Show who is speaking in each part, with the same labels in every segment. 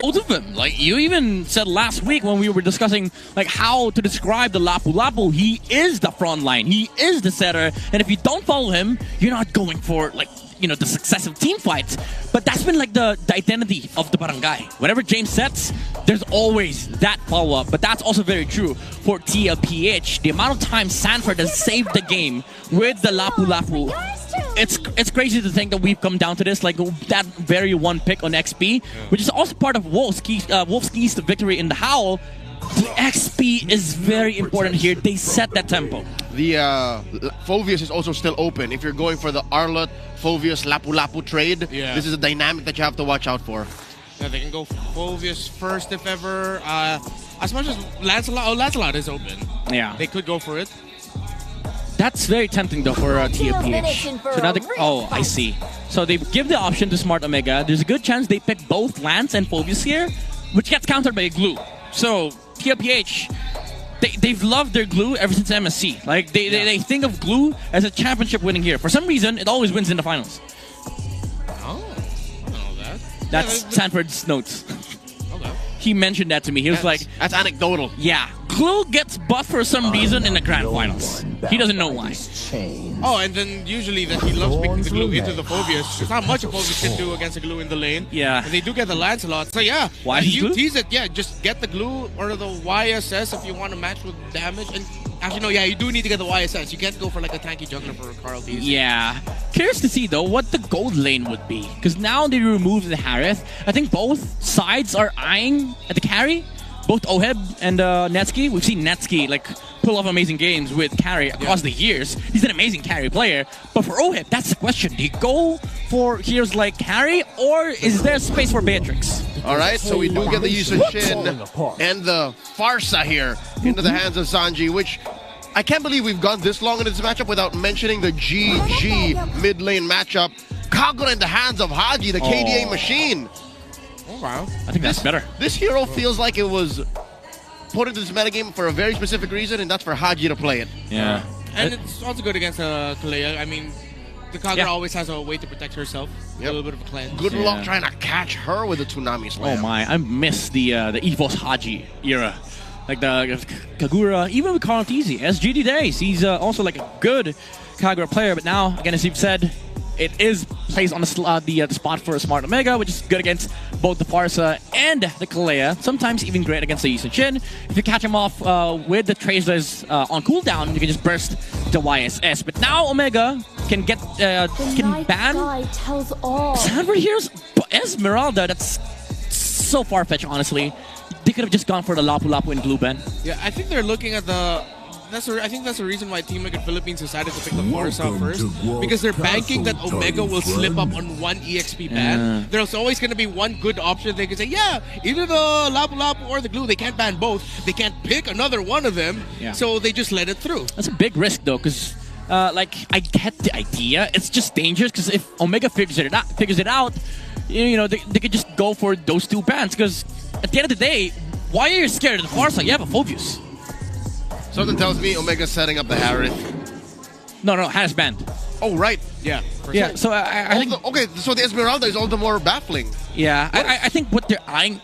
Speaker 1: Both of them. Like, you even said last week when we were discussing like how to describe the Lapu Lapu, he is the front line. He is the setter. And if you don't follow him, you're not going for like, you know, the successive team fights. But that's been like the identity of the barangay. Whenever James sets, there's always that follow-up. But that's also very true for Tlph. The amount of time Sanford has saved the game with the Lapu Lapu. It's crazy to think that we've come down to this, like that very one pick on XP, which is also part of Wolfski's victory in the Howl. The XP is very important here. They set that tempo.
Speaker 2: The Phoveus is also still open. If you're going for the Arlott, Phoveus, Lapu Lapu trade, this is a dynamic that you have to watch out for.
Speaker 3: Yeah, they can go Phoveus first if ever. As much as Lancelot is open.
Speaker 1: Yeah.
Speaker 3: They could go for it.
Speaker 1: That's very tempting though for Tlph. So now I see. So they give the option to Smart Omega. There's a good chance they pick both Lance and Phoveus here, which gets countered by a glue. So Tlph, they've loved their glue ever since MSC. Like they think of glue as a championship winning here. For some reason, it always wins in the finals.
Speaker 3: Oh, I don't know that.
Speaker 1: That's Sanford's notes.
Speaker 3: Okay.
Speaker 1: He mentioned that to me. He was like,
Speaker 2: that's anecdotal.
Speaker 1: Yeah, glue gets buffed for some reason in the grand finals. He doesn't know why.
Speaker 3: Oh, and then usually that he loves picking the glue into the Phoveus. There's not much a Phoveus can do against a glue in the lane.
Speaker 1: Yeah.
Speaker 3: And they do get the Lancelot. So yeah,
Speaker 1: why
Speaker 3: you tease it. Yeah, just get the glue or the YSS if you want to match with damage. And actually, no, yeah, you do need to get the YSS. You can't go for like a tanky juggler for Carl Tease.
Speaker 1: Yeah. Curious to see though what the gold lane would be. Because now they removed the Harith. I think both sides are eyeing at the carry. Both Oheb and Netsky. We've seen Netsky like pull off amazing games with carry across the years. He's an amazing carry player. But for Oheb, that's the question. Do you go for heroes like carry, or is there space for Beatrix?
Speaker 2: All right, so we do get the Yusun Shin and the Farsa here into the hands of Sanji, which I can't believe we've gone this long into this matchup without mentioning the GG mid lane matchup. Kagura in the hands of Haji, the KDA machine.
Speaker 3: Oh, wow.
Speaker 1: I think that's better.
Speaker 2: This hero feels like it was put into this metagame for a very specific reason, and that's for Haji to play it.
Speaker 1: Yeah.
Speaker 3: And it's also good against Kalea. I mean, the Kagura always has a way to protect herself. A little bit of a cleanse.
Speaker 2: Good luck trying to catch her with the Tsunami Slam.
Speaker 1: Oh my, I miss the EVOS Haji era. Like the Kagura, even with Carl Teasy, SGD days, he's also like a good Kagura player, but now, again, as you've said, it is placed on the spot for a Smart Omega, which is good against both the Farsa and the Kalea. Sometimes even great against the Yusun Shin. If you catch him off with the Traceless on cooldown, you can just burst the YSS. But now Omega can get can ban Sanford here's Esmeralda. That's so far-fetched, honestly. They could have just gone for the Lapu Lapu and Glue ban.
Speaker 3: Yeah, I think they're looking at the... I think that's the reason why Team Liquid Philippines decided to pick the Farsa first, because they're banking that Omega will slip up on one EXP ban. There's always going to be one good option. They can say, yeah, either the Lapu Lapu or the Glue. They can't ban both. They can't pick another one of them, so they just let it through.
Speaker 1: That's a big risk, though, because like I get the idea. It's just dangerous because if Omega figures it out, you know, they could just go for those two bans. Because at the end of the day, why are you scared of the Farsa? You have a Phoveus.
Speaker 2: Something tells me Omega's setting up the Harith.
Speaker 1: No, Harith banned.
Speaker 2: Oh, right.
Speaker 3: Yeah.
Speaker 1: Yeah, so I think...
Speaker 2: Okay, so the Esmeralda is all the more baffling.
Speaker 1: Yeah, I think what they're eyeing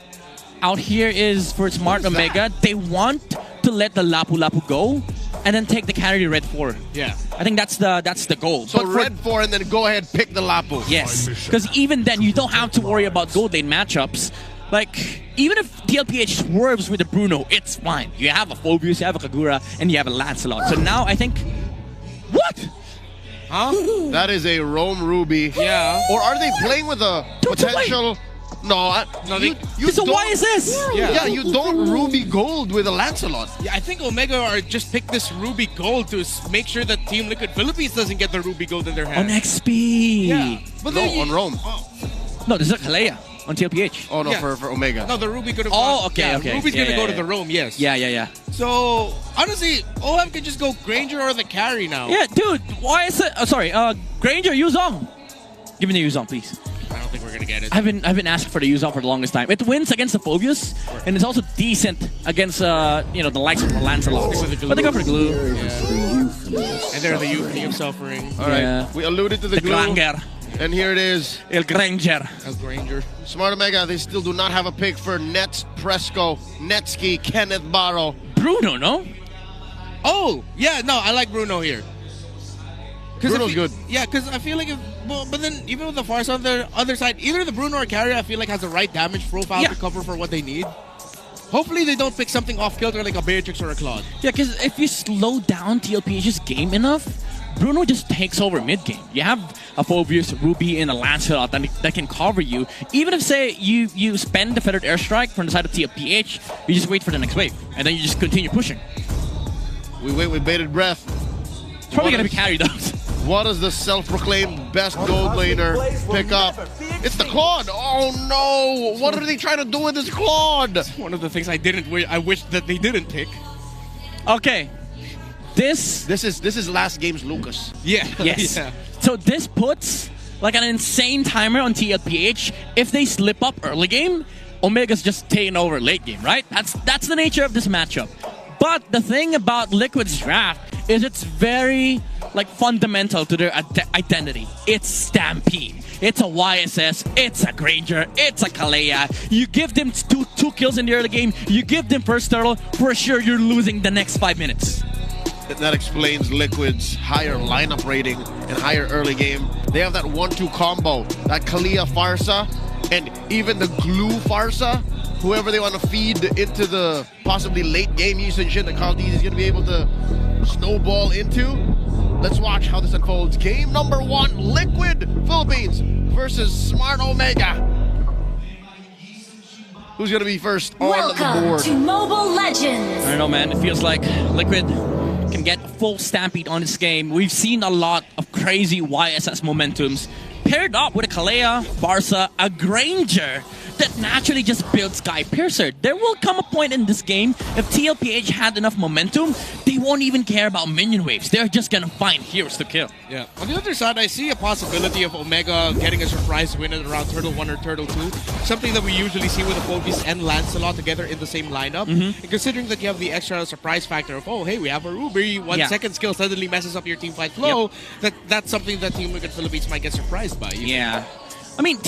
Speaker 1: out here is for Smart Omega, they want to let the Lapu Lapu go and then take the carry to Red 4.
Speaker 3: Yeah.
Speaker 1: I think that's the goal.
Speaker 2: So Red 4 and then go ahead pick the Lapu.
Speaker 1: Yes, because even then you don't have to worry about gold lane matchups. Like, even if Tlph swerves with the Bruno, it's fine. You have a Phoveus, you have a Kagura, and you have a Lancelot. So now I think... What?
Speaker 3: Huh?
Speaker 2: That is a Rome Ruby.
Speaker 3: Yeah.
Speaker 2: Or are they playing with a potential... No,
Speaker 1: so why is this?
Speaker 2: Yeah, you don't Ruby Gold with a Lancelot.
Speaker 3: Yeah, I think Omega are just pick this Ruby Gold to make sure that Team Liquid Philippines doesn't get the Ruby Gold in their hands.
Speaker 1: On XP.
Speaker 3: Yeah. But
Speaker 2: no, on Rome.
Speaker 1: No, this is a Kalea on Tlph.
Speaker 2: Oh, no, for Omega.
Speaker 3: No, the Ruby could have
Speaker 1: okay.
Speaker 3: Ruby's going to go to the Rome, yes.
Speaker 1: Yeah.
Speaker 3: So, honestly, OM can just go Granger or the carry now.
Speaker 1: Yeah, dude, why is it... Granger, Yuzong. Give me the Yuzong, please.
Speaker 3: I don't think we're going to get it.
Speaker 1: I've been asking for the Yuzong for the longest time. It wins against the Phoveus, and it's also decent against, the likes of the Lancelot. But they go for the Glue.
Speaker 3: Yeah. And they're the Euphony of Suffering.
Speaker 2: All right, we alluded to the Glue.
Speaker 1: Granger.
Speaker 2: And here it is.
Speaker 1: El Granger.
Speaker 3: As Granger.
Speaker 2: Smart Omega, they still do not have a pick for Nets, Presco, Netsky, Kenneth Barrow.
Speaker 1: Bruno, no?
Speaker 3: Oh, yeah, no, I like Bruno here.
Speaker 2: Bruno's good.
Speaker 3: Yeah, because I feel like but then even with the Farsa on the other side, either the Bruno or Carrier, I feel like has the right damage profile to cover for what they need. Hopefully they don't pick something off-kilter like a Beatrix or a Claude.
Speaker 1: Yeah, because if you slow down Tlph's game enough, Bruno just takes over mid-game. You have a Phobius, Ruby, and a Lancelot that can cover you. Even if, say, you spend the Feathered Airstrike from the side of Tlph, you just wait for the next wave, and then you just continue pushing.
Speaker 2: We wait with bated breath.
Speaker 1: It's probably going to be carried out.
Speaker 2: What does the self-proclaimed best gold laner pick up? It's the Claude. Oh no! What are they trying to do with this Claude?
Speaker 3: One of the things I wish that they didn't pick.
Speaker 1: Okay. This
Speaker 2: is last game's Lucas.
Speaker 3: Yeah.
Speaker 1: Yes.
Speaker 3: Yeah.
Speaker 1: So this puts like an insane timer on Tlph. If they slip up early game, Omega's just taking over late game, right? That's the nature of this matchup. But the thing about Liquid's draft is it's very like fundamental to their identity. It's Stampede. It's a YSS. It's a Granger. It's a Kalea. You give them two kills in the early game. You give them first turtle. For sure, you're losing the next 5 minutes.
Speaker 2: That explains Liquid's higher lineup rating and higher early game. They have that 1-2 combo, that Kalea Farsa, and even the Glue Farsa. Whoever they want to feed into the possibly late game usage shit that Carl Dees is going to be able to snowball into. Let's watch how this unfolds. Game number 1, Liquid Philippines versus Smart Omega. Who's going to be first on the board?
Speaker 4: Welcome to Mobile Legends.
Speaker 1: I don't know, man. It feels like Liquid can get full Stampede on this game. We've seen a lot of crazy YSS momentums paired up with a Kalea, Barca, a Granger that naturally just builds Sky Piercer. There will come a point in this game, if Tlph had enough momentum, they won't even care about minion waves. They're just gonna find heroes to kill.
Speaker 3: Yeah. On the other side, I see a possibility of Omega getting a surprise win at around Turtle 1 or Turtle 2. Something that we usually see with the Phobius and Lancelot together in the same lineup. And considering that you have the extra surprise factor of, oh, hey, we have a Ruby, 1 second skill suddenly messes up your team fight flow, that's something that Team Liquid Philippines might get surprised by.
Speaker 1: Yeah. I mean,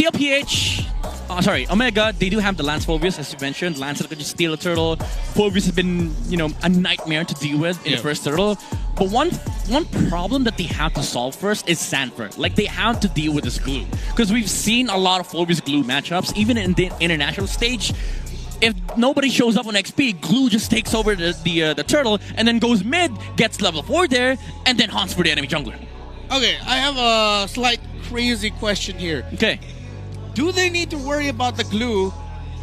Speaker 1: Omega, they do have the Lance Phobius, as you mentioned. Lance could just steal a turtle. Phobius has been, a nightmare to deal with in the first turtle. But one problem that they have to solve first is Sanford. Like, they have to deal with this glue. Because we've seen a lot of Phobius glue matchups, even in the international stage. If nobody shows up on XP, Glue just takes over the turtle and then goes mid, gets level 4 there, and then haunts for the enemy jungler.
Speaker 3: Okay, I have a slight crazy question here.
Speaker 1: Okay.
Speaker 3: Do they need to worry about the glue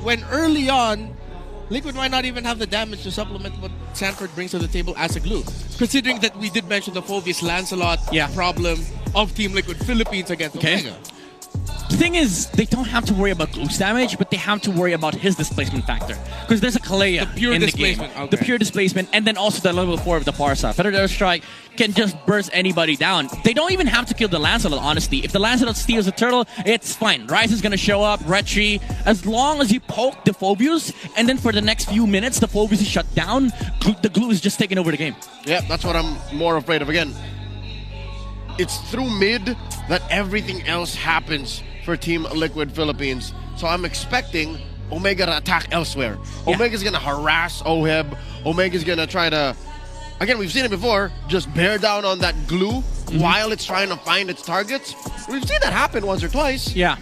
Speaker 3: when early on, Liquid might not even have the damage to supplement what Sanford brings to the table as a glue? Considering that we did mention the Phobius Lancelot problem of Team Liquid Philippines against Omega.
Speaker 1: The thing is, they don't have to worry about Glue's damage, but they have to worry about his displacement factor. Because there's a Kalea in the game.
Speaker 3: Okay.
Speaker 1: The pure displacement, and then also the level 4 of the Parsa. Feathered Airstrike can just burst anybody down. They don't even have to kill the Lancelot, honestly. If the Lancelot steals a turtle, it's fine. Ryze is going to show up, Retri. As long as you poke the Phobius, and then for the next few minutes, the Phobius is shut down, the Glue is just taking over the game.
Speaker 2: Yeah, that's what I'm more afraid of. Again, it's through mid that everything else happens for Team Liquid Philippines. So I'm expecting Omega to attack elsewhere. Omega's going to harass Oheb. Omega's going to try to, again, we've seen it before, just bear down on that glue while it's trying to find its targets. We've seen that happen once or twice.
Speaker 1: Yeah.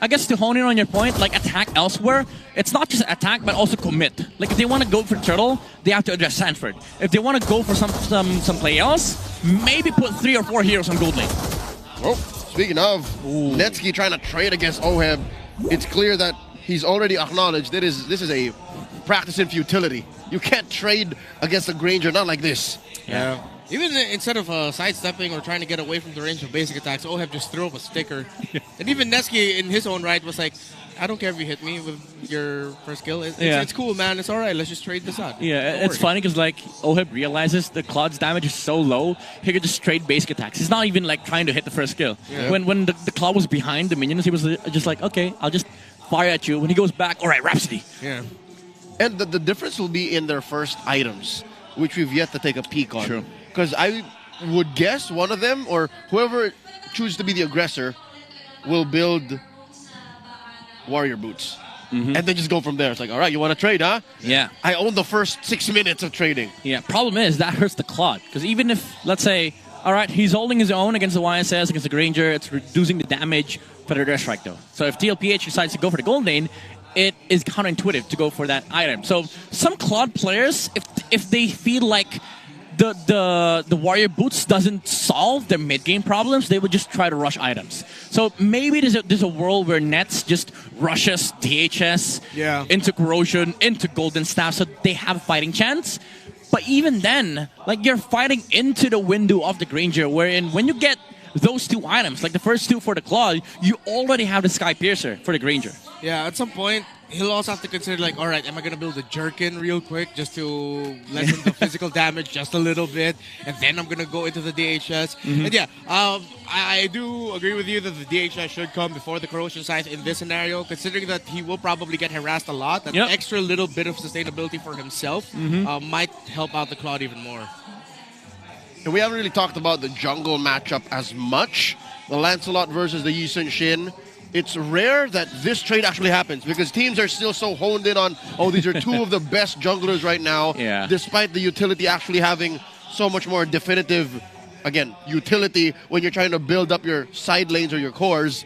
Speaker 1: I guess to hone in on your point, like attack elsewhere, it's not just attack, but also commit. Like if they want to go for Turtle, they have to address Sanford. If they want to go for some play else, maybe put 3 or 4 heroes on gold lane.
Speaker 2: Oh, speaking of, Netsky trying to trade against Oheb, it's clear that he's already acknowledged that this is a practice in futility. You can't trade against a Granger, not like this.
Speaker 3: Yeah. Even instead of sidestepping or trying to get away from the range of basic attacks, Oheb just threw up a sticker. And even Netsky in his own right was like, I don't care if you hit me with your first kill. It's cool, man. It's all right. Let's just trade this out.
Speaker 1: Yeah, it's funny because like Oheb realizes the Claude's damage is so low, he could just trade basic attacks. He's not even like trying to hit the first kill. Yeah. When the Claude was behind the minions, he was just like, okay, I'll just fire at you. When he goes back, all right, Rhapsody.
Speaker 3: Yeah.
Speaker 2: And the difference will be in their first items, which we've yet to take a peek on.
Speaker 1: True.
Speaker 2: Because I would guess one of them, or whoever chooses to be the aggressor, will build warrior boots. And then just go from there. It's like, all right, you want to trade, huh?
Speaker 1: Yeah.
Speaker 2: I own the first 6 minutes of trading.
Speaker 1: Yeah, problem is that hurts the Claude. Because even if, let's say, all right, he's holding his own against the YSS, against the Granger, it's reducing the damage for the Airstrike, though. So if Tlph decides to go for the Gold Lane, it is counterintuitive to go for that item. So some Claude players, if they feel like the warrior boots doesn't solve their mid-game problems, they would just try to rush items. So maybe there's a world where Nets just rushes DHS into corrosion, into golden staff, so they have a fighting chance. But even then, like, you're fighting into the window of the Granger, wherein when you get those two items, like the first two for the Claw, you already have the Sky Piercer for the Granger.
Speaker 3: Yeah, at some point, he'll also have to consider, like, all right, am I going to build a Jerkin real quick just to lessen the physical damage just a little bit, and then I'm going to go into the DHS. And yeah, I do agree with you that the DHS should come before the Corrosion Scythe in this scenario, considering that he will probably get harassed a lot. That extra little bit of sustainability for himself might help out the Cloud even more.
Speaker 2: And we haven't really talked about the jungle matchup as much. The Lancelot versus the Yi Sun Shin. It's rare that this trade actually happens because teams are still so honed in on, oh, these are two of the best junglers right now, despite the utility actually having so much more definitive, again, utility when you're trying to build up your side lanes or your cores.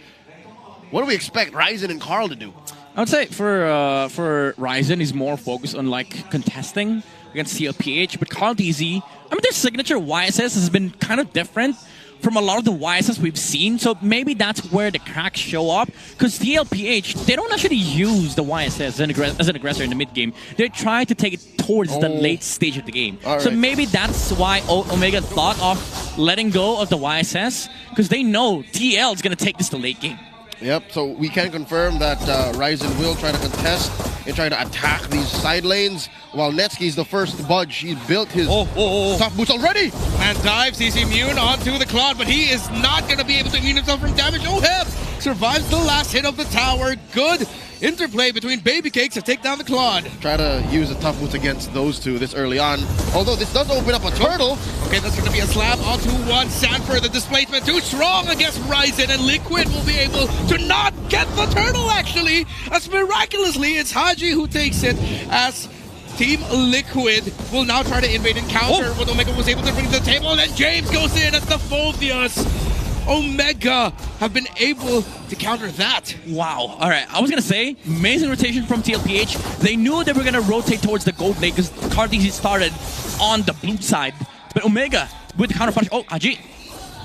Speaker 2: What do we expect Ryzen and Carl to do?
Speaker 1: I would say for Ryzen, he's more focused on, like, contesting against Tlph, but Carl DZ, I mean, their signature YSS has been kind of different from a lot of the YSS we've seen, so maybe that's where the cracks show up. Because Tlph, they don't actually use the YSS as an aggressor in the mid game. They try to take it towards the late stage of the game. So maybe that's why Omega thought of letting go of the YSS, because they know TL is going to take this to late game.
Speaker 2: Yep, so we can confirm that Ryzen will try to contest and try to attack these side lanes, while Netsky's the first to budge. He built his tough boots already!
Speaker 3: And dives, he's immune onto the Claude, but he is not going to be able to immune himself from damage. Oheb survives the last hit of the tower. Good interplay between Baby Cakes to take down the Claude.
Speaker 2: Try to use the tough boots against those two this early on. Although this does open up a turtle.
Speaker 3: Okay, that's going to be a slap onto one. Sanford, the displacement too strong against Ryzen, and Liquid will be able to not get the turtle, actually. As miraculously, it's Haji who takes it, as Team Liquid will now try to invade and counter what Omega was able to bring to the table, and then James goes in as the Phobius. Omega have been able to counter that.
Speaker 1: Wow. All right. I was going to say, amazing rotation from Tlph. They knew they were going to rotate towards the gold lane because Cartesi started on the blue side. But Omega with the counter punch. Oh, Haji.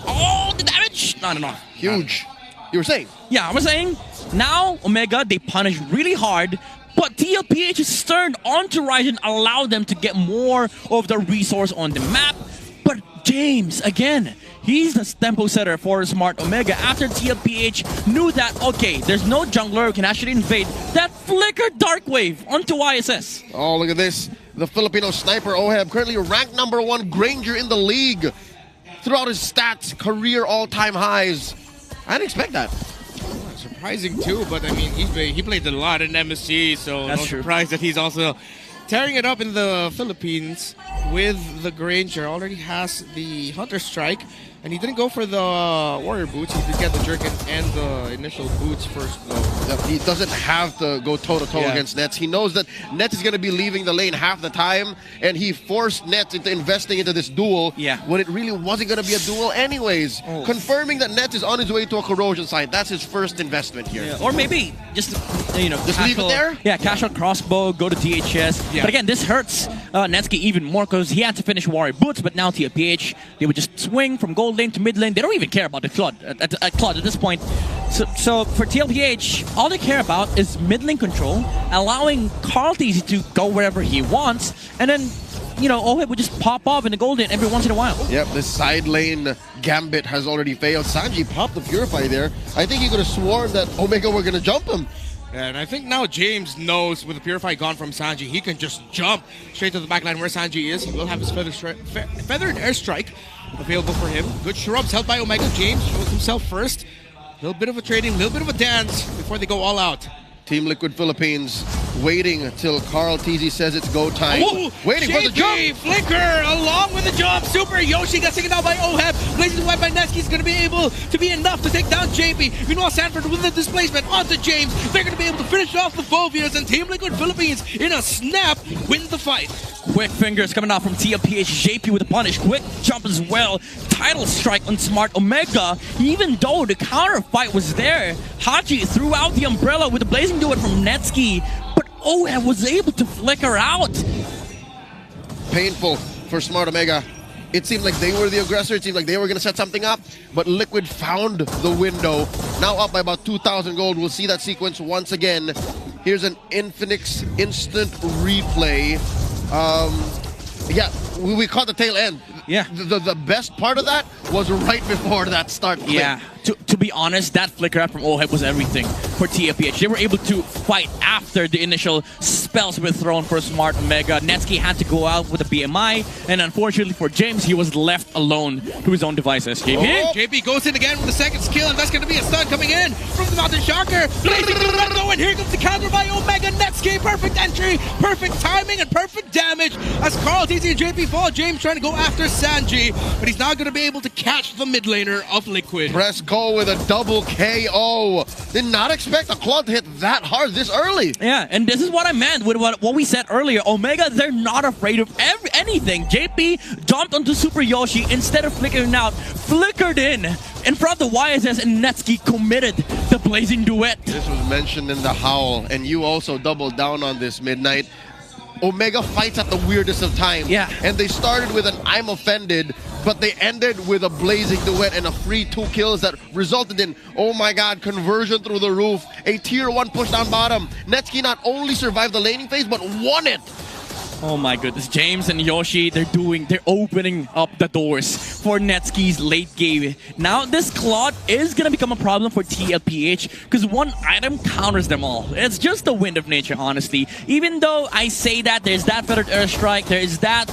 Speaker 1: Oh, the damage. No.
Speaker 2: Huge. You were saying?
Speaker 1: Yeah, I was saying, now Omega, they punish really hard. But Tlph's turn onto Ryzen allowed them to get more of the resource on the map. But James, again, he's the tempo setter for Smart Omega after Tlph knew that, okay, there's no jungler who can actually invade that flicker Dark Wave onto YSS.
Speaker 2: Oh, look at this. The Filipino sniper Oheb, currently ranked #1 Granger in the league. Throughout his stats, career all-time highs. I didn't expect that.
Speaker 3: Surprising too, but I mean, he played a lot in MSC, so
Speaker 1: That's
Speaker 3: no
Speaker 1: true.
Speaker 3: surprise that he's also tearing it up in the Philippines with the Granger. Already has the Hunter Strike, and he didn't go for the Warrior Boots. He did get the Jerkin and the initial boots first, though.
Speaker 2: He doesn't have to go toe-to-toe against Nets. He knows that Nets is going to be leaving the lane half the time, and he forced Nets into investing into this duel when it really wasn't going to be a duel anyways. Confirming that Nets is on his way to a corrosion site. That's his first investment here.
Speaker 1: Yeah, or maybe just,
Speaker 2: just leave it there?
Speaker 1: Yeah, cash out crossbow, go to DHS. But again, this hurts Netsky even more because he had to finish Warrior Boots, but now Tlph, they would just swing from gold lane to mid lane. They don't even care about the Claude at this point. So for Tlph, all they care about is mid lane control, allowing Carlteasy to go wherever he wants, and then, Oheb would just pop off in the gold lane every once in a while.
Speaker 2: Yep, this side lane gambit has already failed. Sanji popped the Purify there. I think he could have sworn that Omega were going to jump him.
Speaker 3: And I think now James knows with the Purify gone from Sanji, he can just jump straight to the backline where Sanji is. He will have his Feathered Airstrike available for him. Good shrubs held by Omega. James shows himself first. A little bit of a trading, a little bit of a dance before they go all out.
Speaker 2: Team Liquid Philippines waiting until Carl TZ says it's go time.
Speaker 3: Ooh,
Speaker 2: Waiting for the jump.
Speaker 3: Flicker along with the jump. Super Yoshi got taken down by Oheb. Blazing White by Nesky is going to be able to be enough to take down JP. Meanwhile, Sanford with the displacement onto James. They're going to be able to finish off the Phobias, and Team Liquid Philippines in a snap wins the fight.
Speaker 1: Quick fingers coming out from Tlph. JP with a punish. Quick jump as well. Title strike on Smart Omega. Even though the counter fight was there, Haji threw out the umbrella with a blazing duet from Netsky, but Oheb was able to flicker out.
Speaker 2: Painful for Smart Omega. It seemed like they were the aggressor. It seemed like they were going to set something up, but Liquid found the window. Now up by about 2,000 gold. We'll see that sequence once again. Here's an Infinix instant replay. Yeah, we caught the tail end.
Speaker 1: Yeah.
Speaker 2: The best part of that was right before that start clip.
Speaker 1: Yeah, to be honest, that flicker out from Oheb was everything for Tlph. They were able to fight after the initial spells were thrown for Smart Omega. Netsky had to go out with a BMI, and unfortunately for James, he was left alone to his own devices. JP?
Speaker 3: Oh, JP goes in again with the second skill, and that's going to be a stun coming in from the Mountain Shocker. Blazing the red though, and here comes the counter by Omega. Netsky, perfect entry, perfect timing, and perfect damage. As Carl, TZ, and JP fall, James trying to go after Sanji, but he's not going to be able to catch the mid laner of Liquid.
Speaker 2: Press go with a double KO. Did not expect a Claw to hit that hard this early.
Speaker 1: Yeah, and this is what I meant with what we said earlier. Omega, they're not afraid of anything. JP jumped onto Super Yoshi instead of flickering out, flickered in front of the YSS, and Netsky committed the blazing duet.
Speaker 2: This was mentioned in the Howl, and you also doubled down on this, Midnight. Omega fights at the weirdest of times.
Speaker 1: Yeah.
Speaker 2: And they started with an I'm offended, but they ended with a blazing duet and a free 2 kills that resulted in, oh my god, conversion through the roof, a tier 1 push down bottom. Netsky not only survived the laning phase, but won it.
Speaker 1: Oh my goodness, James and Yoshi, they're opening up the doors for Netsky's late game. Now this Claude is gonna become a problem for Tlph because one item counters them all. It's just the wind of nature, honestly. Even though I say that there's that feathered airstrike, there's that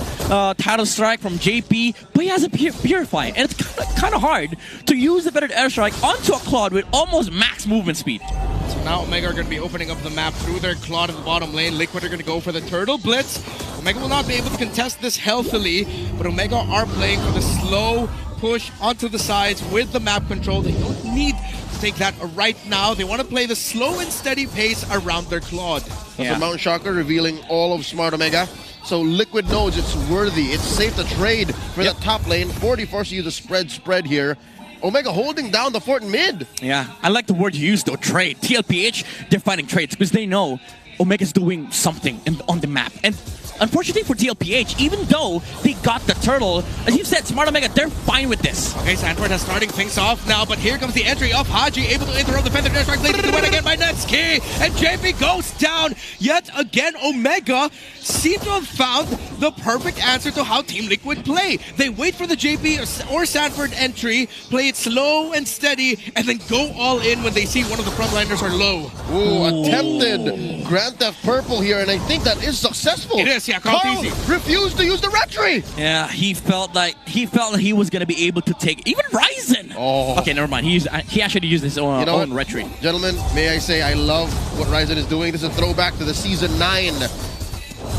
Speaker 1: title strike from JP, but he has a purify, and it's kind of hard to use the feathered airstrike onto a Claude with almost max movement speed.
Speaker 3: So now Omega are going to be opening up the map through their Claude in the bottom lane. Liquid are going to go for the Turtle Blitz. Omega will not be able to contest this healthily, but Omega are playing for the slow push onto the sides with the map control. They don't need to take that right now. They want to play the slow and steady pace around their Claude.
Speaker 2: That's a Mountain Shocker revealing all of Smart Omega. So Liquid knows it's worthy. It's safe to trade for the top lane. 40 forces you to spread here. Omega holding down the fort mid.
Speaker 1: Yeah, I like the word you used though, trade. Tlph, they're finding trades because they know Omega's doing something on the map. And unfortunately for Tlph, even though they got the turtle, as you said, Smart Omega, they're fine with this.
Speaker 3: Okay, Sanford has starting things off now, but here comes the entry of Haji, able to interrupt the feather dash strike, leading the win again by Netsky, and JP goes down. Yet again, Omega seem to have found the perfect answer to how Team Liquid play. They wait for the JP or Sanford entry, play it slow and steady, and then go all in when they see one of the frontliners are low.
Speaker 2: Ooh, attempted Grand Theft Purple here, and I think that is successful.
Speaker 3: It is, yeah.
Speaker 2: Carl refused to use the retry.
Speaker 1: Yeah, he felt like he was gonna be able to take even Ryzen.
Speaker 2: Oh.
Speaker 1: Okay, never mind. He actually used his own retry.
Speaker 2: Gentlemen, may I say I love what Ryzen is doing. This is a throwback to the Season 9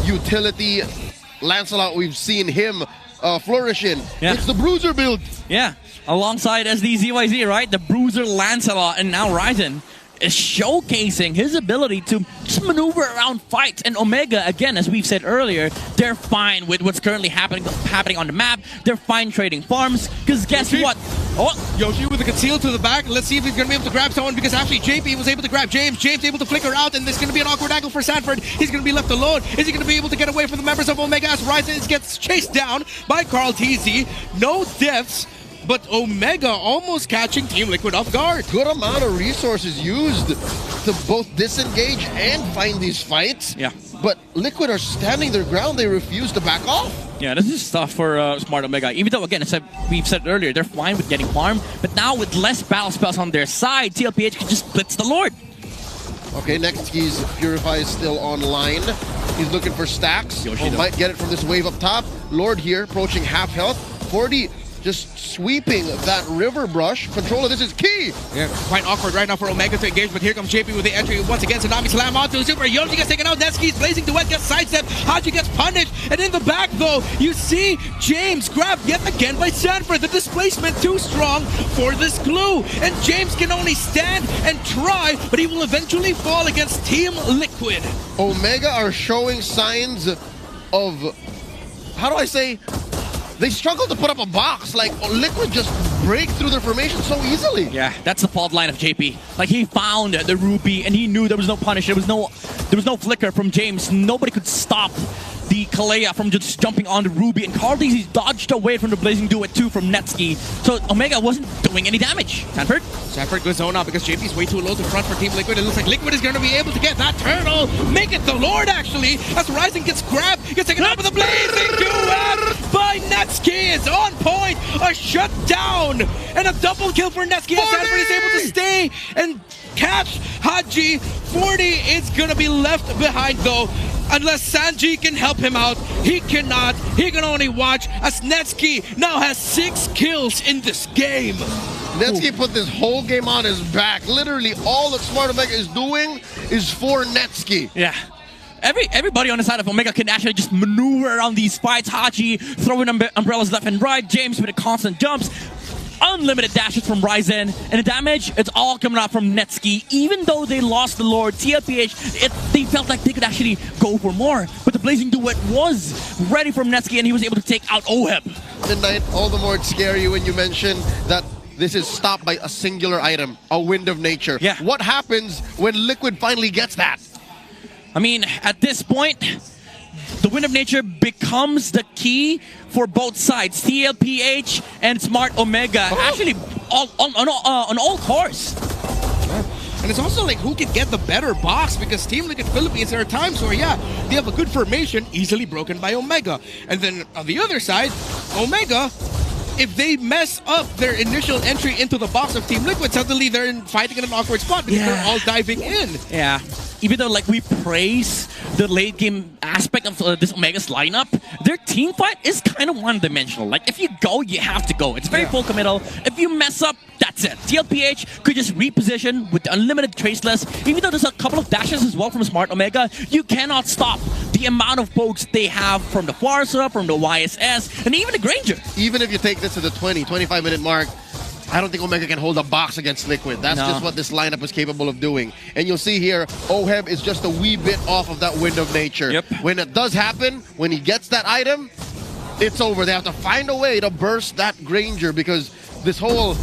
Speaker 2: utility Lancelot we've seen him flourish in.
Speaker 1: Yeah.
Speaker 2: It's the Bruiser build.
Speaker 1: Yeah, alongside SDZYZ, right? The Bruiser Lancelot, and now Ryzen is showcasing his ability to just maneuver around fights. And Omega, again, as we've said earlier, they're fine with what's currently happening on the map. They're fine trading farms, because guess
Speaker 3: Yoshi.
Speaker 1: what? Oh,
Speaker 3: Yoshi with a conceal to the back. Let's see if he's going to be able to grab someone, because actually JP was able to grab James. James able to flicker out, and this is going to be an awkward angle for Sanford. He's going to be left alone. Is he going to be able to get away from the members of Omega as Ryzen gets chased down by Carl TZ? No deaths, but Omega almost catching Team Liquid off guard.
Speaker 2: Good amount of resources used to both disengage and find these fights.
Speaker 1: Yeah.
Speaker 2: But Liquid are standing their ground. They refuse to back off.
Speaker 1: yeah, this is tough for Smart Omega. Even though, again, as we've said earlier, they're fine with getting farm, but now with less battle spells on their side, Tlph can just blitz the Lord.
Speaker 2: Okay, next he's Purify is still online. He's looking for stacks.
Speaker 1: Yoshi
Speaker 2: Might get it from this wave up top. Lord here, approaching half health. 40 just sweeping that river brush. Control of this is key.
Speaker 3: Yeah, quite awkward right now for Omega to engage, but here comes JP with the entry once again. Tsunami slam onto Super. Yoshi gets taken out. Netsuki's blazing duet gets sidestepped. Haji gets punished. And in the back, though, you see James grabbed yet again by Sanford. The displacement too strong for this glue. And James can only stand and try, but he will eventually fall against Team Liquid.
Speaker 2: Omega are showing signs of, how do I say, they struggle to put up a box. Like, Liquid just break through their formation so easily.
Speaker 1: Yeah, that's the fault line of JP. Like, he found the Ruby and he knew there was no punish. There was no flicker from James. Nobody could stop the Kalea from just jumping on the Ruby. And Carltes, he dodged away from the Blazing Duet too from Netsuki. So Omega wasn't doing any damage.
Speaker 3: Sanford goes zone out because JP's way too low to front for Team Liquid. It looks like Liquid is going to be able to get that turtle. Make it the Lord, actually. As Rising gets grabbed, gets taken out with the Blazing Duet by Netsuki. It's on point. A shutdown. And a double kill for Netsuki. As Sanford is able to stay and catch Haji. 40 is going to be left behind, though. Unless Sanji can help him out, he cannot. He can only watch as Netsuki now has 6 kills in this game.
Speaker 2: Netsuki put this whole game on his back. Literally, all that Smart Omega is doing is for Netsuki.
Speaker 1: Yeah. Everybody on the side of Omega can actually just maneuver around these fights. Haji throwing umbrellas left and right. James with the constant jumps. Unlimited dashes from Ryzen, and the damage, it's all coming out from Netsuki. Even though they lost the Lord, Tlph, they felt like they could actually go for more. But the Blazing Duet was ready from Netsuki, and he was able to take out Oheb.
Speaker 2: Midnight, all the more it's scary when you mention that this is stopped by a singular item, a Wind of Nature.
Speaker 1: Yeah.
Speaker 2: What happens when Liquid finally gets that?
Speaker 1: I mean, at this point, the Wind of Nature becomes the key for both sides. Tlph and Smart Omega actually on all course.
Speaker 3: And it's also like who can get the better box, because Team Liquid Philippines, there are times where, yeah, they have a good formation, easily broken by Omega. And then on the other side, Omega, if they mess up their initial entry into the box of Team Liquid, suddenly they're fighting in an awkward spot because they're all diving in.
Speaker 1: Yeah. Even though like we praise the late game aspect of this Omega's lineup, their team fight is kind of one-dimensional. Like if you go, you have to go. It's very full committal. If you mess up, that's it. Tlph could just reposition with the unlimited traceless. Even though there's a couple of dashes as well from Smart Omega, you cannot stop the amount of pokes they have from the Farsa, from the YSS, and even the Granger.
Speaker 2: Even if you take this to the 25-minute mark, I don't think Omega can hold a box against Liquid. That's just what this lineup is capable of doing. And you'll see here, Oheb is just a wee bit off of that Wind of Nature.
Speaker 1: Yep.
Speaker 2: When it does happen, when he gets that item, it's over. They have to find a way to burst that Granger, because this whole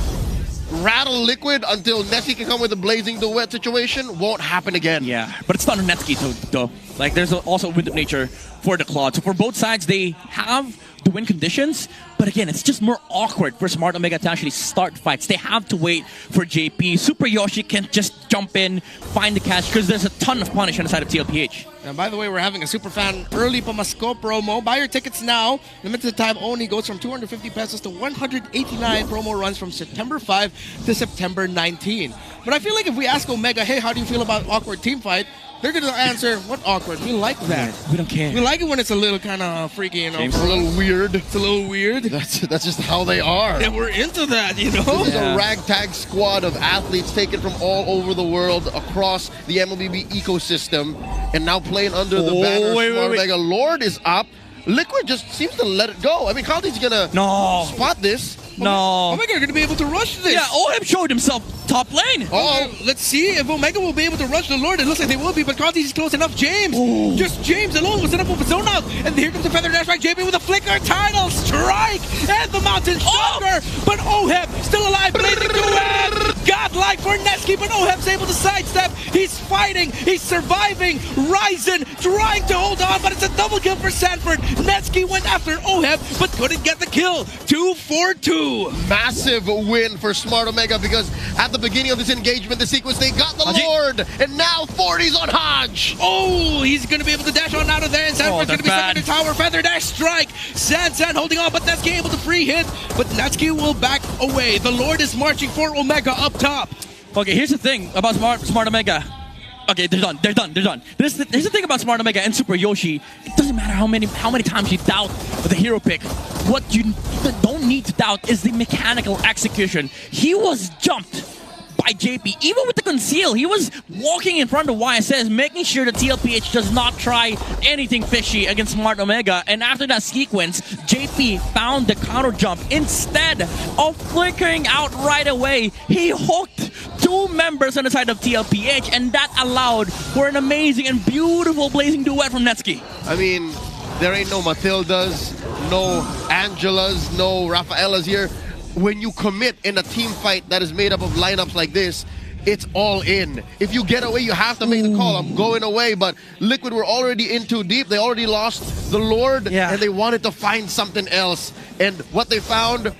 Speaker 2: rattle Liquid until Nessie can come with a Blazing Duet situation won't happen again.
Speaker 1: Yeah, but it's not on Netsuki though. Like there's also Wind of Nature for the Claude. So for both sides, they have the win conditions, but again, it's just more awkward for Smart Omega to actually start fights. They have to wait for JP. Super Yoshi can just jump in, find the catch, because there's a ton of punish on the side of Tlph.
Speaker 3: And by the way, we're having a Superfan early Pamasko promo. Buy your tickets now. Limited time only, goes from 250 pesos to 189. Promo runs from September 5 to September 19. But I feel like if we ask Omega, hey, how do you feel about awkward team fight? They're going to answer, what awkward? We like that.
Speaker 1: We don't care.
Speaker 3: We like it when it's a little kind of freaky, you know.
Speaker 2: It's a little weird.
Speaker 3: It's a little weird.
Speaker 2: That's just how they are.
Speaker 3: And we're into that, you know.
Speaker 2: This is a ragtag squad of athletes taken from all over the world across the MLBB ecosystem and now playing under the banner. Smart Omega. Lord is up. Liquid just seems to let it go. I mean, Caldi's gonna spot this.
Speaker 3: Omega are going to be able to rush this.
Speaker 1: Yeah, Oheb showed himself top lane.
Speaker 3: Let's see if Omega will be able to rush the Lord. It looks like they will be, but Conti is close enough. James, just James alone was enough of a zone out. And here comes the Feather Dash Strike. JP with a flicker, title strike, and the Mountain Stalker. But Oheb still alive, blazing duet. Godlike for Netsuki, but Oheb's able to sidestep. He's fighting, he's surviving. Ryzen trying to hold on, but it's a double kill for Sanford. Netsuki went after Oheb, but couldn't get the kill. 2-4-2.
Speaker 2: Massive win for Smart Omega, because at the beginning of this engagement, the sequence, they got the Lord, and now 40's on Hodge.
Speaker 3: Oh, he's going to be able to dash on out of there, and Sanford's going to be stuck in the tower. Feather Dash Strike. San holding on, but Netsuki able to free hit, but Netsuki will back away. The Lord is marching for Omega up top.
Speaker 1: Okay, here's the thing about Smart Omega. Okay, they're done. They're done. They're done. Here's the thing about Smart Omega and Super Yoshi. It doesn't matter how many times you doubt the hero pick. What you don't need to doubt is the mechanical execution. He was jumped by JP. Even with the conceal, he was walking in front of YSS, making sure that Tlph does not try anything fishy against Smart Omega. And after that sequence, JP found the counter jump. Instead of flickering out right away, he hooked two members on the side of Tlph, and that allowed for an amazing and beautiful blazing duet from Netsuki.
Speaker 2: I mean, there ain't no Matildas, no Angelas, no Rafaelas here. When you commit in a team fight that is made up of lineups like this, it's all in. If you get away, you have to make the call. I'm going away, but Liquid were already in too deep. They already lost the Lord, and they wanted to find something else. And what they found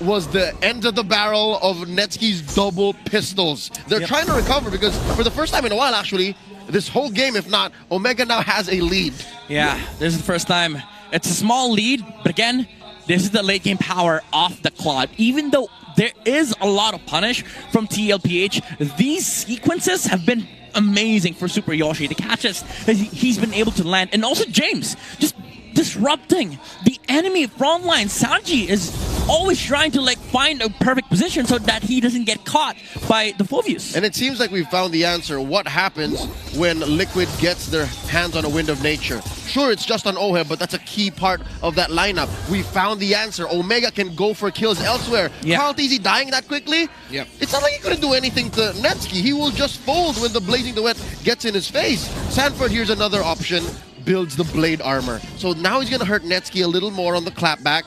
Speaker 2: was the end of the barrel of Netsuki's double pistols. They're trying to recover because for the first time in a while, actually, this whole game, if not, Omega now has a lead.
Speaker 1: Yeah, this is the first time. It's a small lead, but again, this is the late game power off the clock. Even though there is a lot of punish from Tlph, these sequences have been amazing for Super Yoshi. The catches that he's been able to land. And also James, just disrupting the enemy front line. Sanji is always trying to find a perfect position so that he doesn't get caught by the Phoveus.
Speaker 2: And it seems like we've found the answer. What happens when Liquid gets their hands on a Wind of Nature? Sure, it's just on Oheb, but that's a key part of that lineup. We found the answer. Omega can go for kills elsewhere. Tlph dying that quickly? It's not like he couldn't do anything to Netsuki. He will just fold when the Blazing Duet gets in his face. Sanford, here's another option. Builds the blade armor. So now he's going to hurt Netsuki a little more on the clapback.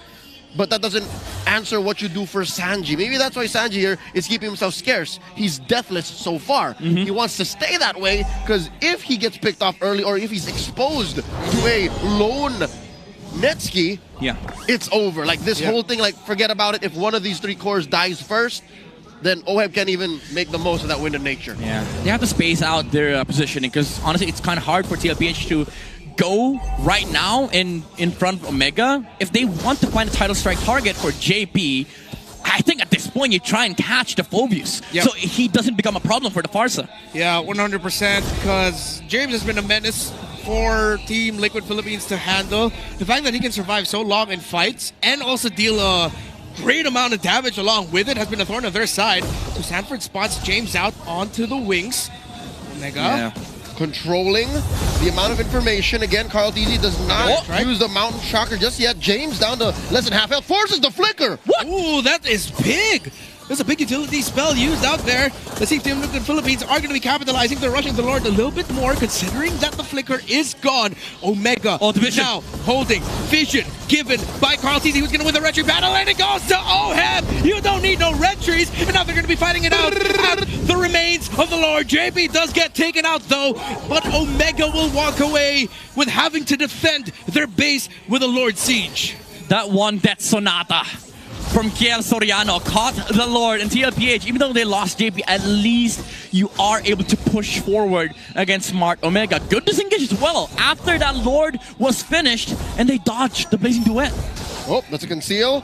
Speaker 2: But that doesn't answer what you do for Sanji. Maybe that's why Sanji here is keeping himself scarce. He's deathless so far. He wants to stay that way because if he gets picked off early or if he's exposed to a lone Netsuki, it's over. Like this whole thing, forget about it. If one of these three cores dies first, then Oheb can't even make the most of that Wind of Nature.
Speaker 1: They have to space out their positioning because honestly, it's kind of hard for Tlph to go right now in front of Omega. If they want to find a title strike target for JP, I think at this point you try and catch the Phoveus so he doesn't become a problem for the Farsa.
Speaker 3: Yeah, 100%, because James has been a menace for Team Liquid Philippines to handle. The fact that he can survive so long in fights and also deal a great amount of damage along with it has been a thorn on their side. So Sanford spots James out onto the wings. Omega
Speaker 2: controlling the amount of information. Again, Tlph does not use the Mountain Shocker just yet. James down to less than half health. Forces the flicker.
Speaker 3: What? Ooh, that is big. There's a big utility spell used out there. Let's see if Team Liquid Philippines are going to be capitalizing. They're rushing the Lord a little bit more, considering that the flicker is gone. Omega now holding vision given by Tlph, who's going to win the retry battle, and it goes to Oheb. You don't need no retries, and now they're going to be fighting it out at the remains of the Lord. JP does get taken out though, but Omega will walk away with having to defend their base with a Lord Siege.
Speaker 1: That one Death Sonata from Kiel Soriano caught the Lord and Tlph. Even though they lost JP, at least you are able to push forward against Smart Omega. Good disengage as well after that Lord was finished and they dodged the Blazing Duet.
Speaker 2: Oh, that's a conceal.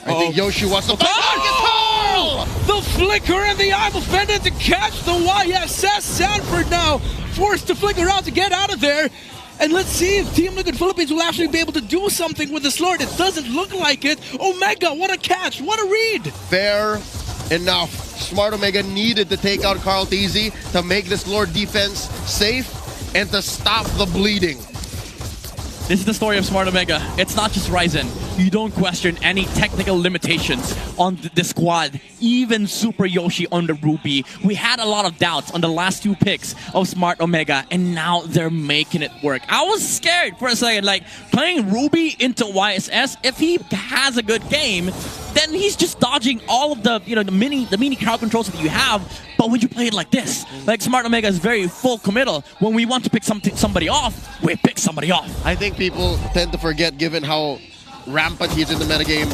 Speaker 2: I think Yoshi wants to
Speaker 3: the flicker and the eye will fend in to catch the YSS. Sanford now forced to flicker out to get out of there. And let's see if Team Liquid Philippines will actually be able to do something with this Lord. It doesn't look like it. Omega, what a catch, what a read.
Speaker 2: Fair enough. Smart Omega needed to take out Tlph to make this Lord defense safe and to stop the bleeding.
Speaker 1: This is the story of Smart Omega. It's not just Ryzen. You don't question any technical limitations on the squad. Even Super Yoshi on the Ruby. We had a lot of doubts on the last two picks of Smart Omega, and now they're making it work. I was scared for a second, playing Ruby into YSS. If he has a good game, then he's just dodging all of the the mini crowd controls that you have. But when you play it like this, Smart Omega is very full committal. When we want to pick somebody off, we pick somebody off.
Speaker 2: I think people tend to forget, given how rampant he is in the metagame,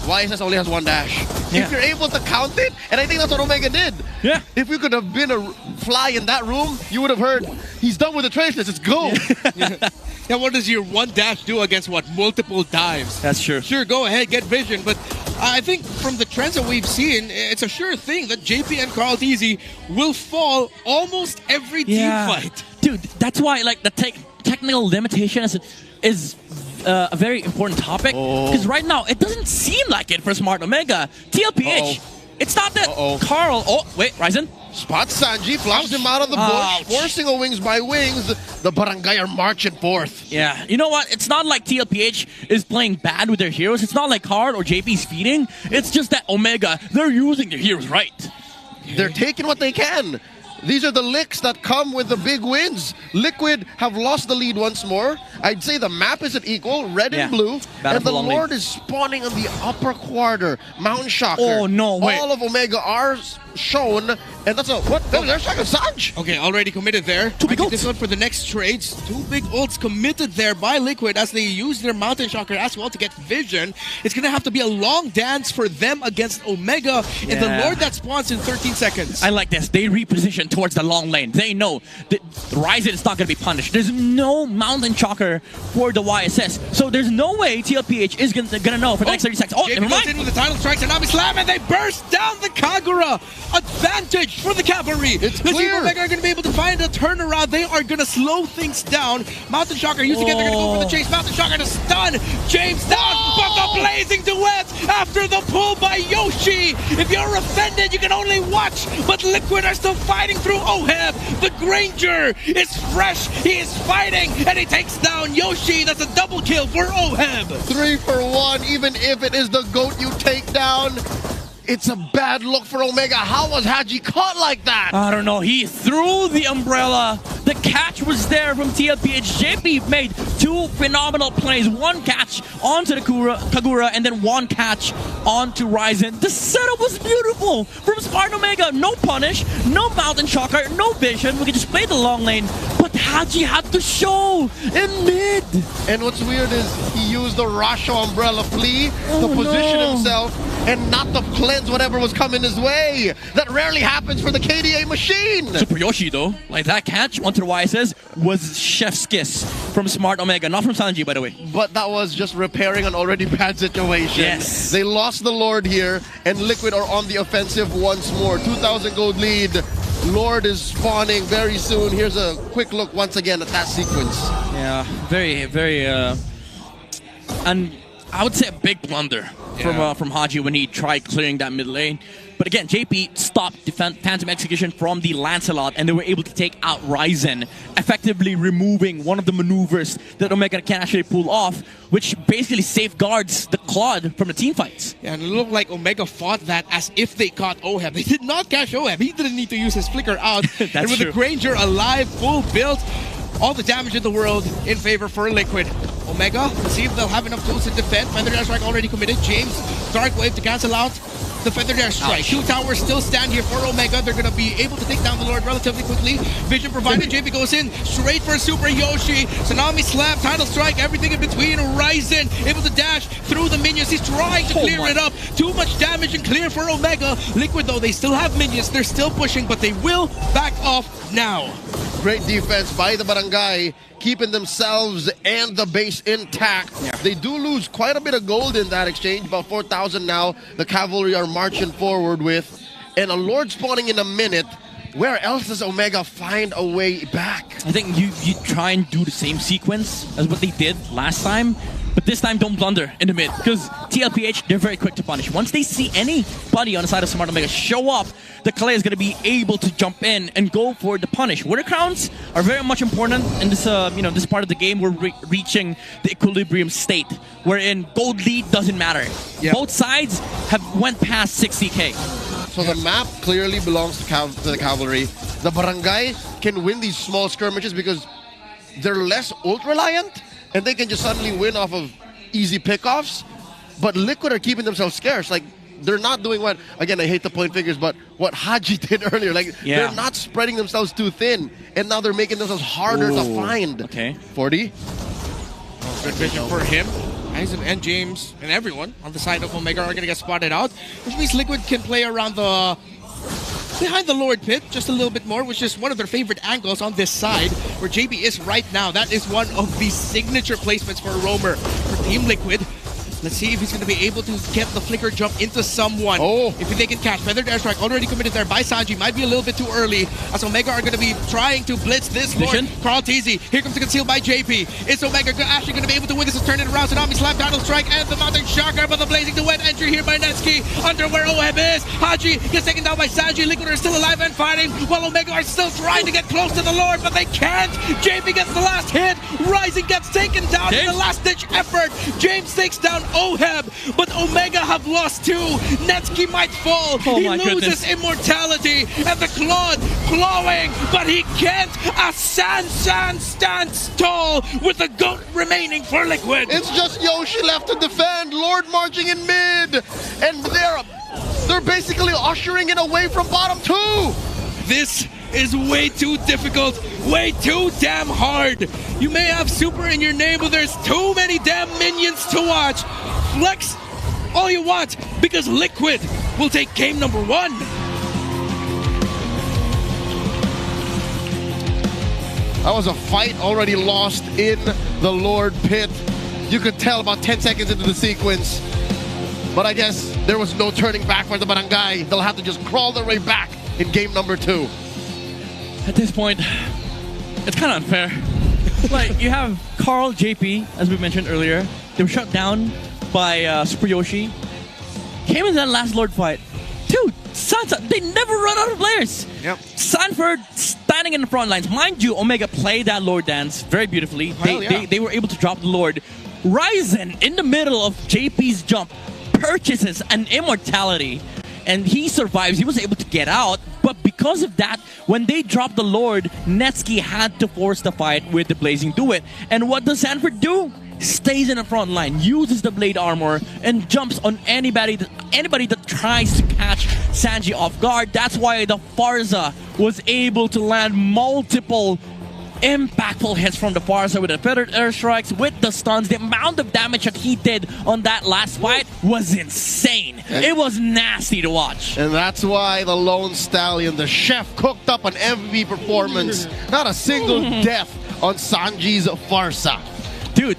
Speaker 2: YSS only has one dash. If you're able to count it, and I think that's what Omega did. If we could have been a fly in that room, you would have heard, he's done with the traceless, let's go.
Speaker 3: Now what does your one dash do against multiple dives?
Speaker 1: That's true.
Speaker 3: Sure, go ahead, get vision, but I think from the trends that we've seen, it's a sure thing that JP and Carl Tizzy will fall almost every team fight.
Speaker 1: Dude, that's why like the technical limitation is a very important topic. Because right now, it doesn't seem like it for Smart Omega. Tlph, it's not that Carl... Oh, wait, Ryzen?
Speaker 2: Spots Sanji, flaps him out of the bush, forcing a wings by wings. The Barangay are marching forth.
Speaker 1: Yeah, you know what? It's not like Tlph is playing bad with their heroes. It's not like Carl or JP's feeding. It's just that Omega, they're using their heroes right.
Speaker 2: They're taking what they can. These are the licks that come with the big wins. Liquid have lost the lead once more. I'd say the map isn't equal, red and blue. And the Lord is spawning on the upper quarter. Mountain Shocker.
Speaker 1: Oh, no, wait.
Speaker 2: All of Omega are shown. And that's a, what? There's like a Sanj.
Speaker 3: Okay, already committed there.
Speaker 1: Two big ults.
Speaker 3: This one for the next trades. Two big ults committed there by Liquid as they use their Mountain Shocker as well to get vision. It's going to have to be a long dance for them against Omega. And the Lord that spawns in 13 seconds.
Speaker 1: I like this. They reposition towards the long lane. They know that Ryzen is not going to be punished. There's no Mountain Shocker for the YSS. So there's no way Tlph is going to know for the next 30 seconds. Oh, never mind.
Speaker 3: In with the title strikes and Nami Slam, and they burst down the Kagura. Advantage for the cavalry.
Speaker 2: It's clear.
Speaker 3: Omega are going to be able to find a turnaround. They are going to slow things down. Mountain Shocker using it. They're going to go for the chase. Mountain Shocker to stun James down. But the blazing duet after the pull by Yoshi. If you're offended, you can only watch. But Liquid are still fighting through Oheb. The Granger is fresh. He is fighting, and he takes down Yoshi. That's a double kill for Oheb.
Speaker 2: 3 for 1. Even if it is the GOAT you take down, it's a bad look for Omega. How was Haji caught like that?
Speaker 1: I don't know. He threw the umbrella. The catch was there from Tlph. JP made two phenomenal plays. One catch onto the Kagura and then one catch onto Ryzen. The setup was beautiful from Smart Omega. No punish, no Mountain Shocker, no vision. We could just play the long lane. But Haji had to show in mid.
Speaker 2: And what's weird is he used the Rasho umbrella flea to position himself and not to cleanse whatever was coming his way. That rarely happens for the KDA machine.
Speaker 1: Super Yoshi though, like that catch onto the YSS was chef's kiss from Smart Omega, not from Sanji by the way.
Speaker 2: But that was just repairing an already bad situation.
Speaker 1: Yes.
Speaker 2: They lost the Lord here, and Liquid are on the offensive once more. 2,000 gold lead. Lord is spawning very soon. Here's a quick look once again at that sequence.
Speaker 1: Yeah, very, very, and I would say a big blunder from Haji when he tried clearing that mid lane. But again, JP stopped the Phantom Execution from the Lancelot, and they were able to take out Ryzen, effectively removing one of the maneuvers that Omega can actually pull off, which basically safeguards the Claude from the team fights.
Speaker 3: Yeah, and it looked like Omega fought that as if they caught Oheb. They did not catch Oheb. He didn't need to use his flicker out. And with the Granger alive, full build, all the damage in the world in favor for Liquid. Omega, see if they'll have enough tools to defend. Feather Dash Strike already committed. James, Dark Wave to cancel out the Feather Dash Strike. Two towers still stand here for Omega. They're going to be able to take down the Lord relatively quickly. Vision provided. JP goes in straight for Super Yoshi. Tsunami Slam, Tidal Strike, everything in between. Ryzen able to dash through the minions. He's trying to clear it up. Too much damage and clear for Omega. Liquid, though, they still have minions. They're still pushing, but they will back off now.
Speaker 2: Great defense by the Barangay, keeping themselves and the base intact. They do lose quite a bit of gold in that exchange, about 4,000 now. The Cavalry are marching forward with, and a Lord spawning in a minute. Where else does Omega find a way back?
Speaker 1: I think you try and do the same sequence as what they did last time, but this time don't blunder in the mid, because Tlph, they're very quick to punish. Once they see anybody on the side of Smart Omega show up, the Clay is going to be able to jump in and go for the punish. Water crowns are very much important in this this part of the game. We're reaching the equilibrium state, wherein gold lead doesn't matter. Both sides have went past 60k.
Speaker 2: So the map clearly belongs to the Cavalry. The Barangay can win these small skirmishes because they're less ult reliant, and they can just suddenly win off of easy pickoffs. But Liquid are keeping themselves scarce. Like, they're not doing what, again, I hate to point fingers, but what Haji did earlier. Like, they're not spreading themselves too thin, and now they're making themselves harder to find.
Speaker 1: Okay.
Speaker 2: 40.
Speaker 3: Good vision for him. Aizen and James and everyone on the side of Omega are going to get spotted out, which means Liquid can play around behind the Lord pit just a little bit more, which is one of their favorite angles on this side where JB is right now. That is one of the signature placements for a roamer for Team Liquid. Let's see if he's going to be able to get the flicker jump into someone.
Speaker 2: Oh.
Speaker 3: If they can catch. Feathered airstrike already committed there by Sanji. Might be a little bit too early, as Omega are going to be trying to blitz this Lord. Carl TZ. Here comes the conceal by JP. Is Omega actually going to be able to win this? Is turn it around. Tsunami slap, Dino strike, and the mountain shocker, but the blazing to wet entry here by Netsuki. Under where Oheb is. Haji gets taken down by Sanji. Liquid are still alive and fighting, while Omega are still trying to get close to the Lord, but they can't. JP gets the last hit. Rising gets taken down in the last-ditch effort. James takes down Oheb, but Omega have lost 2. Netsuki might fall. He loses immortality, and the Claude clawing, but he can't. As San stands tall with the GOAT remaining for Liquid.
Speaker 2: It's just Yoshi left to defend. Lord marching in mid, and they're basically ushering it away from bottom 2.
Speaker 3: This is way too difficult, way too damn hard. You may have super in your name, but there's too many damn minions to watch. Flex all you want, because Liquid will take game number 1.
Speaker 2: That was a fight already lost in the Lord pit. You could tell about 10 seconds into the sequence. But I guess there was no turning back for the Barangay. They'll have to just crawl their way back in game number 2.
Speaker 1: At this point, it's kind of unfair. Like, you have Carl, JP, as we mentioned earlier. They were shut down by Super Yoshi. Came in that last Lord fight. Dude, Sansa, they never run out of players.
Speaker 2: Yep.
Speaker 1: Sanford standing in the front lines. Mind you, Omega played that Lord dance very beautifully. They were able to drop the Lord. Ryzen, in the middle of JP's jump, purchases an immortality. And he survives. He was able to get out. But because of that, when they dropped the Lord, Netsuki had to force the fight with the Blazing Duet. And what does Sanford do? Stays in the front line, uses the blade armor, and jumps on anybody that tries to catch Sanji off guard. That's why the Farza was able to land multiple impactful hits from the Farza with the feathered airstrikes, with the stuns. The amount of damage that he did on that last fight was insane. It was nasty to watch.
Speaker 2: And that's why the Lone Stallion, the chef, cooked up an MVP performance. Not a single death on Sanji's Farsa.
Speaker 1: Dude,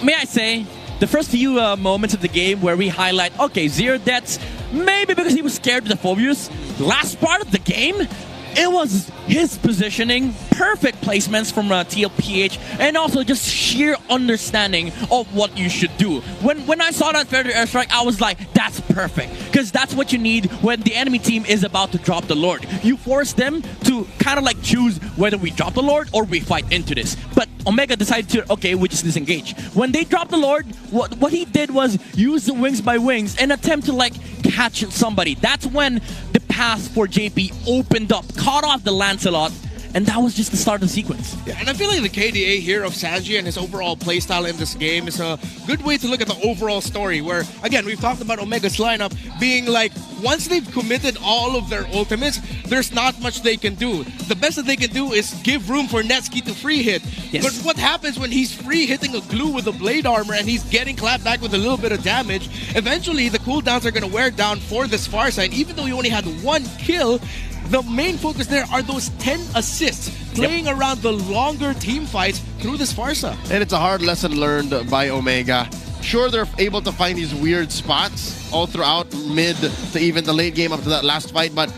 Speaker 1: may I say, the first few moments of the game where we highlight, okay, 0 deaths, maybe because he was scared of the Phobius. Last part of the game, it was his positioning, perfect placements from Tlph, and also just sheer understanding of what you should do. When I saw that feathered airstrike, I was like, that's perfect. Because that's what you need when the enemy team is about to drop the Lord. You force them to kind of like choose whether we drop the Lord or we fight into this. But Omega decided to, okay, we just disengage. When they dropped the Lord, what he did was use the wings by wings and attempt to like catch somebody. That's when the path for JP opened up, caught off the Lancelot, and that was just the start of the sequence.
Speaker 3: Yeah, and I feel like the KDA here of Sanji and his overall playstyle in this game is a good way to look at the overall story, where, again, we've talked about Omega's lineup being like, once they've committed all of their ultimates, there's not much they can do. The best that they can do is give room for Netsuki to free hit.
Speaker 1: Yes.
Speaker 3: But what happens when he's free hitting a glue with a blade armor and he's getting clapped back with a little bit of damage? Eventually, the cooldowns are going to wear down for this Farsa, and even though he only had 1 kill, the main focus there are those 10 assists, playing around the longer team fights through this Farsa.
Speaker 2: And it's a hard lesson learned by Omega. Sure, they're able to find these weird spots all throughout mid to even the late game up to that last fight, but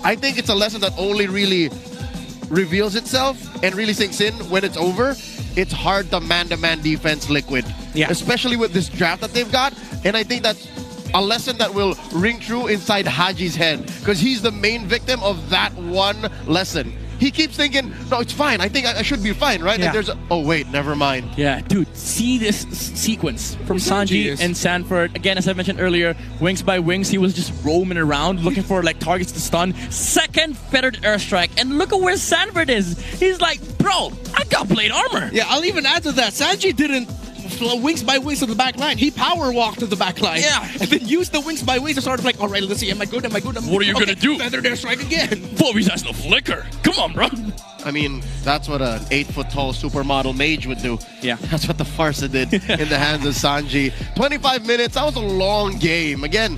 Speaker 2: I think it's a lesson that only really reveals itself and really sinks in when it's over. It's hard to man-to-man defense Liquid, especially with this draft that they've got, and I think that's a lesson that will ring true inside Haji's head, because he's the main victim of that one lesson. He keeps thinking, no, it's fine. I think I should be fine, right?
Speaker 1: Yeah.
Speaker 2: And there's oh, wait, never mind.
Speaker 1: Yeah, dude, see this sequence from Sanji and Sanford. Again, as I mentioned earlier, wings by wings, he was just roaming around looking for like targets to stun. Second feathered airstrike, and look at where Sanford is. He's like, bro, I got blade armor.
Speaker 3: Yeah, I'll even add to that. Sanji didn't wings by wings to the back line. He power walked to the back line.
Speaker 1: Yeah.
Speaker 3: And then used the wings by wings to sort of like, all right, let's see, am I good? Am I good?
Speaker 1: What are you gonna do?
Speaker 3: Feathered airstrike again.
Speaker 1: Phobius has no flicker. Come on, bro.
Speaker 2: I mean, that's what an 8-foot-tall supermodel mage would do.
Speaker 1: Yeah.
Speaker 2: That's what the Farsa did in the hands of Sanji. 25 minutes, that was a long game. Again,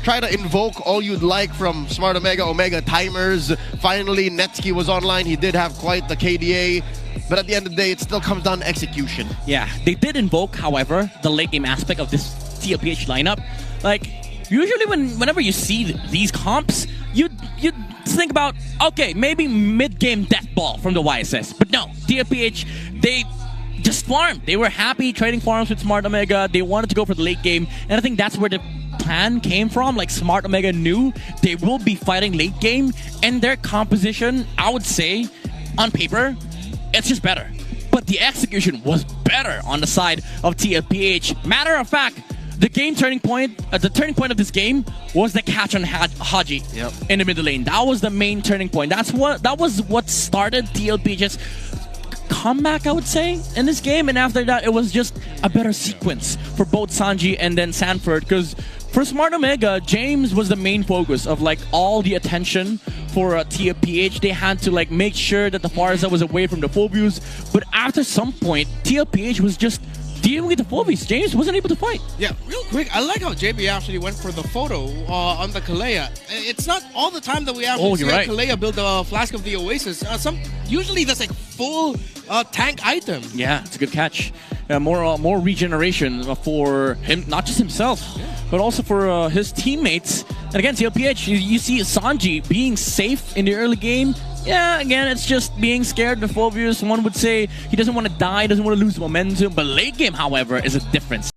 Speaker 2: try to invoke all you'd like from Smart Omega timers. Finally, Netsuki was online. He did have quite the KDA. But at the end of the day, it still comes down to execution.
Speaker 1: Yeah, they did invoke, however, the late game aspect of this Tlph lineup. Like, usually whenever you see these comps, you think about, okay, maybe mid-game death ball from the YSS. But no, Tlph, they just farmed. They were happy trading farms with Smart Omega. They wanted to go for the late game. And I think that's where the plan came from. Like, Smart Omega knew they will be fighting late game. And their composition, I would say, on paper, it's just better. But the execution was better on the side of Tlph. Matter of fact, the turning point of this game was the catch on Haji in the middle lane. That was the main turning point. That was what started Tlph's comeback, I would say, in this game. And after that, it was just a better sequence for both Sanji and then Sanford. Because for Smart Omega, James was the main focus of like all the attention for Tlph. They had to like make sure that the Farza was away from the Phobius. But after some point, Tlph was just dealing with the Phobius. James wasn't able to fight.
Speaker 3: Yeah, real quick, I like how JB actually went for the photo on the Kalea. It's not all the time that we actually see a Kalea build a Flask of the Oasis. Usually that's like full tank item.
Speaker 1: Yeah, it's a good catch. More regeneration for him, not just himself, but also for his teammates. And again, Tlph, you see Sanji being safe in the early game. Yeah, again, it's just being scared of the Phobius. One would say he doesn't want to die, doesn't want to lose momentum. But late game, however, is a difference.